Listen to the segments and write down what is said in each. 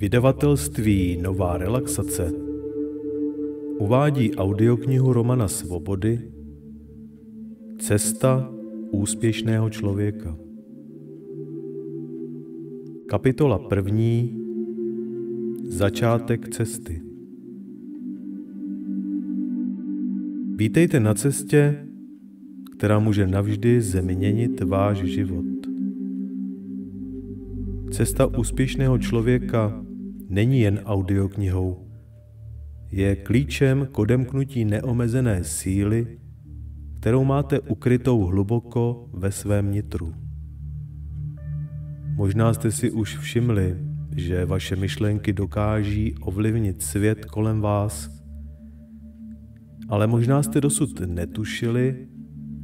Vydavatelství Nová relaxace uvádí audioknihu Romana Svobody Cesta úspěšného člověka. Kapitola 1. Začátek cesty. Vítejte na cestě, která může navždy změnit váš život. Cesta úspěšného člověka není jen audioknihou. Je klíčem k odemknutí neomezené síly, kterou máte ukrytou hluboko ve svém nitru. Možná jste si už všimli, že vaše myšlenky dokáží ovlivnit svět kolem vás, ale možná jste dosud netušili,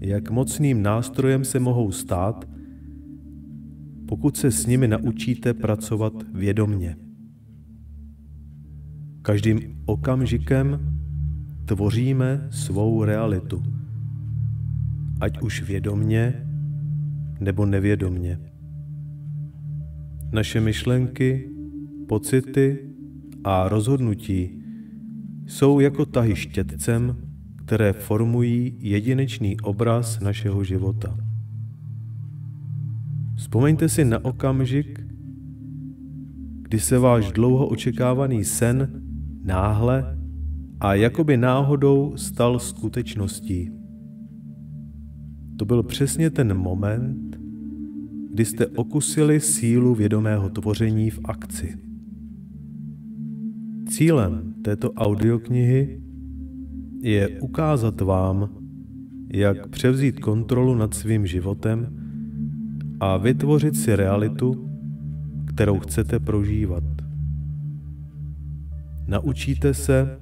jak mocným nástrojem se mohou stát, pokud se s nimi naučíte pracovat vědomně. Každým okamžikem tvoříme svou realitu, ať už vědomně nebo nevědomně. Naše myšlenky, pocity a rozhodnutí jsou jako tahy štětcem, které formují jedinečný obraz našeho života. Vzpomeňte si na okamžik, kdy se váš dlouho očekávaný sen náhle a jakoby náhodou stal skutečností. To byl přesně ten moment, kdy jste okusili sílu vědomého tvoření v akci. Cílem této audioknihy je ukázat vám, jak převzít kontrolu nad svým životem a vytvořit si realitu, kterou chcete prožívat. Naučíte se,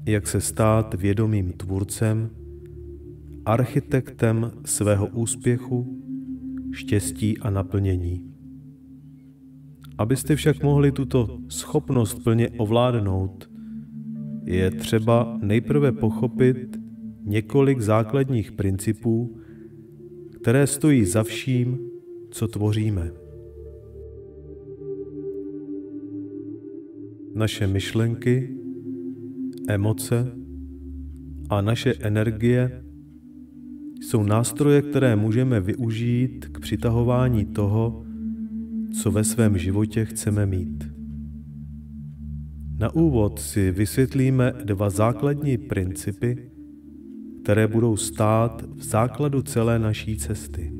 jak se stát vědomým tvůrcem, architektem svého úspěchu, štěstí a naplnění. Abyste však mohli tuto schopnost plně ovládnout, je třeba nejprve pochopit několik základních principů, které stojí za vším, co tvoříme. Naše myšlenky, emoce a naše energie jsou nástroje, které můžeme využít k přitahování toho, co ve svém životě chceme mít. Na úvod si vysvětlíme dva základní principy, které budou stát v základu celé naší cesty.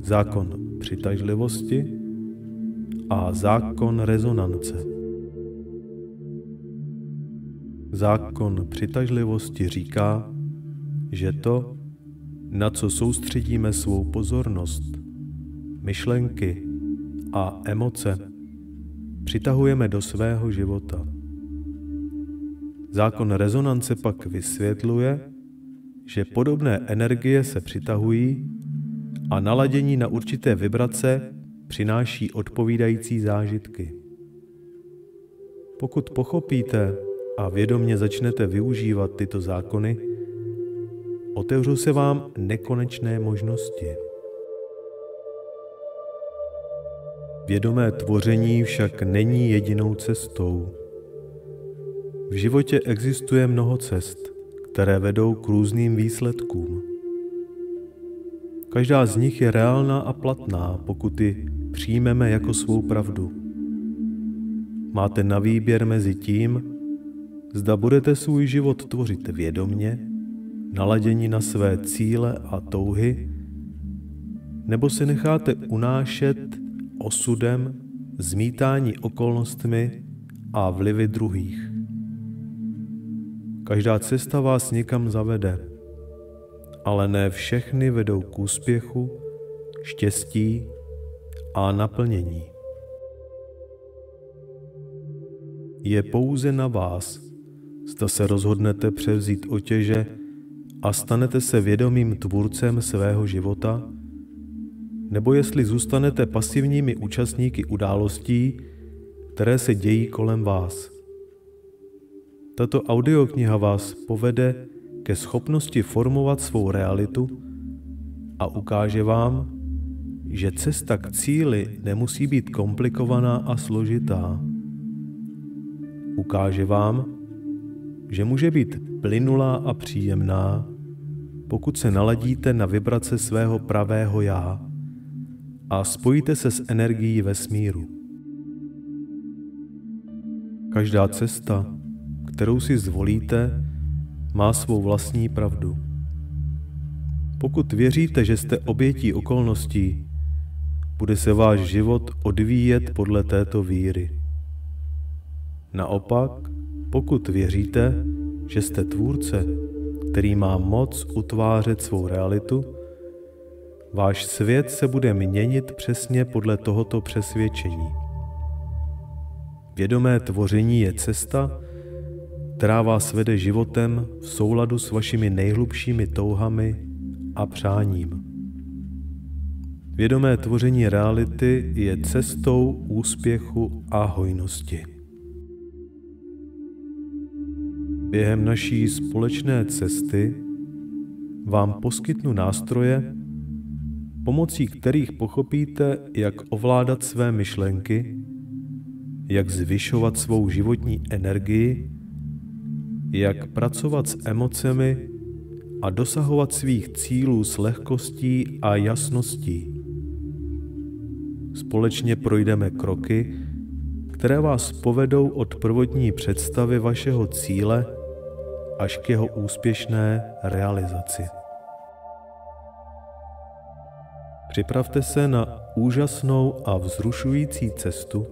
Zákon přitažlivosti a zákon rezonance. Zákon přitažlivosti říká, že to, na co soustředíme svou pozornost, myšlenky a emoce, přitahujeme do svého života. Zákon rezonance pak vysvětluje, že podobné energie se přitahují a naladění na určité vibrace přináší odpovídající zážitky. Pokud pochopíte a vědomě začnete využívat tyto zákony, otevřou se vám nekonečné možnosti. Vědomé tvoření však není jedinou cestou. V životě existuje mnoho cest, které vedou k různým výsledkům. Každá z nich je reálná a platná, pokud ji přijmeme jako svou pravdu. Máte na výběr mezi tím, zda budete svůj život tvořit vědomně, naladěni na své cíle a touhy, nebo se necháte unášet osudem, zmítání okolnostmi a vlivy druhých. Každá cesta vás někam zavede, ale ne všechny vedou k úspěchu, štěstí a naplnění. Je pouze na vás, zda se rozhodnete převzít otěže a stanete se vědomým tvůrcem svého života, nebo jestli zůstanete pasivními účastníky událostí, které se dějí kolem vás. Tato audiokniha vás povede ke schopnosti formovat svou realitu a ukáže vám, že cesta k cíli nemusí být komplikovaná a složitá. Ukáže vám, že může být plynulá a příjemná, pokud se naladíte na vibrace svého pravého já a spojíte se s energií vesmíru. Každá cesta, kterou si zvolíte, má svou vlastní pravdu. Pokud věříte, že jste obětí okolností, bude se váš život odvíjet podle této víry. Naopak, pokud věříte, že jste tvůrce, který má moc utvářet svou realitu, váš svět se bude měnit přesně podle tohoto přesvědčení. Vědomé tvoření je cesta, která vás vede životem v souladu s vašimi nejhlubšími touhami a přáním. Vědomé tvoření reality je cestou úspěchu a hojnosti. Během naší společné cesty vám poskytnu nástroje, pomocí kterých pochopíte, jak ovládat své myšlenky, jak zvyšovat svou životní energii, jak pracovat s emocemi a dosahovat svých cílů s lehkostí a jasností. Společně projdeme kroky, které vás povedou od prvotní představy vašeho cíle až k jeho úspěšné realizaci. Připravte se na úžasnou a vzrušující cestu,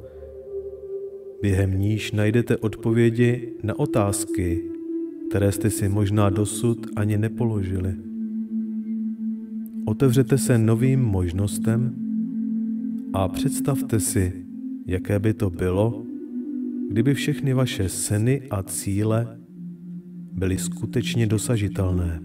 během níž najdete odpovědi na otázky, které jste si možná dosud ani nepoložili. Otevřete se novým možnostem a představte si, jaké by to bylo, kdyby všechny vaše sny a cíle byly skutečně dosažitelné.